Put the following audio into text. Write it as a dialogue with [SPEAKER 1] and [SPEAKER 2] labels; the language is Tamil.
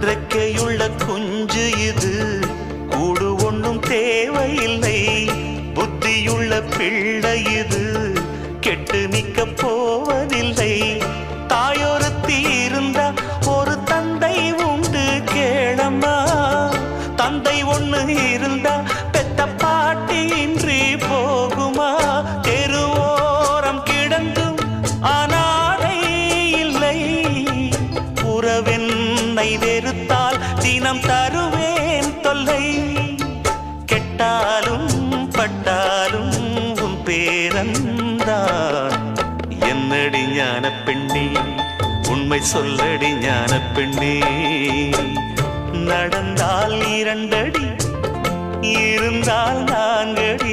[SPEAKER 1] ரெக்கையுள்ள குஞ்சு இது, கூடு ஒண்ணும் தேவையில்லை. புத்தியுள்ள பிள்ளை இது, கெட்டு நிக்க போவதில்லை. தாயொருத்தி இருந்தா ஒரு தந்தை உண்டு கேளம்மா. தந்தை ஒண்ணு இருந்தா பெத்த பாட்டி இன்றி போகுமா? தெருவோரம் கிடந்தும் அனாதை இல்லை. உறவென்னை வெறுத்தால் தினம் தருவேன் தொல்லை. கெட்டாலும் பட்டாலும் உன் பேரன்தான். என்னடி ஞான பெண்ணே, உண்மை சொல்லடி ஞான பெண்ணே. நடந்தால் 2 அடி, இருந்தால் 4 அடி.